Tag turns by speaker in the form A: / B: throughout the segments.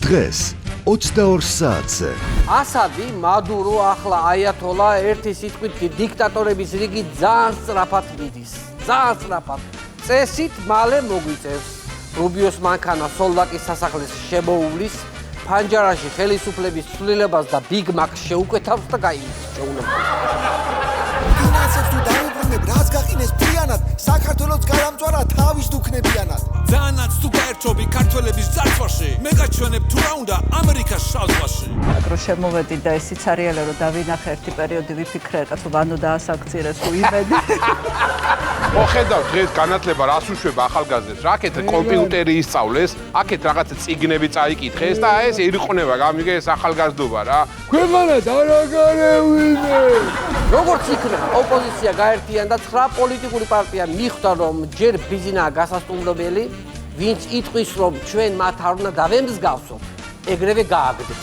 A: დღეს 22 საათზე.
B: ასადი, მადურო, ახლა აიათოლა ერთი სიტყვით დიქტატორების რიგი ძალიან სწრაფად მიდის. ძალიან სწრაფად. წესით მალე მოგვიწევს. რუბიოს მანქანა სოლდაკის სასახლეს შემოუვლის, ფანჯარაში ხელისუფლების ცვლილებას და ბიგ მაკს შეუკვეთავს და გაიდის ჩვეულებრივ.
C: ფინანსებს თუ დაუბრუნებ, რას გახინეს ფრიანად, საქართველოს გადამწვარა თავის დუქნებიანად.
D: ძალიანაც თუ გაერთობი ქართველების ძარცვაში, მე გაჩვენებ თუ რა უნდა ამერიკას შავ ზღვაში.
E: რო შემოვედი და ეს იცარიალა რომ დავინახე ერთი პერიოდი ვიფიქრე, კაცო ვანო დაასაქცირეს თუ იმედი.
F: მოხედავ დღეს განათლება რას უშვება ახალგაზრდებს, რაკეთ კომპიუტერი ისწავლეს, აქეთ რაღაცა წიგნები წაიკითხეს და ეს ირყნება გამიგე ეს ახალგაზრდობა რა.
B: ქვეყანას არ აგარევინე. როგორც იქნება ოპოზიცია გაერთიანდა 9 პოლიტიკური პარტია მიხვდა რომ ჯერ ბიზნესაა გასასტუმრებელი, ვინც იტყვის რომ ჩვენ მათ არ უნდა დავემსგავსოთ, ეგრევე გააგდეთ.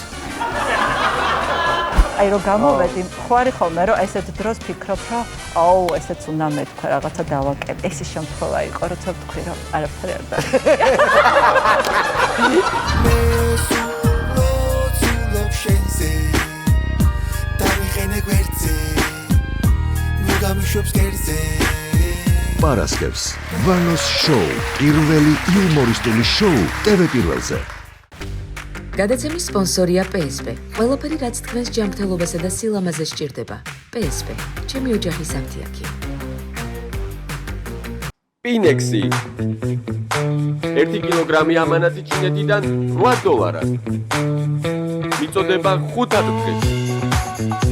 E: აი რომ გამოვედი, ხوارი ხოლმე რომ ესეთ დროს ფიქრობ რომ აუ ესეც უნდა მეთქვა რაღაცა დავაკეთე. ეს ის შემთხვევა იყო რომ ცოტ თქვი რომ არაფერი არ დაიწყო.
C: მე სულობ შენზე დავიღენე გვერდზე ნუ გამიშვებს გერზე
A: პარასკევს ვანოს შოუ, პირველი იუმორისტული შოუ TV1-ზე.
G: გადაცემის სპონსორია PSP. ყველაფერი რაც თქვენს ჯანმრთელობასა და სილამაზეს სჭირდება. PSP. ჩემი ოჯახის აფთიაქი.
H: Pinexi. 1 კილოგრამი ამანაზი ჩინეთიდან $8. მიწოდება 5 დღეს.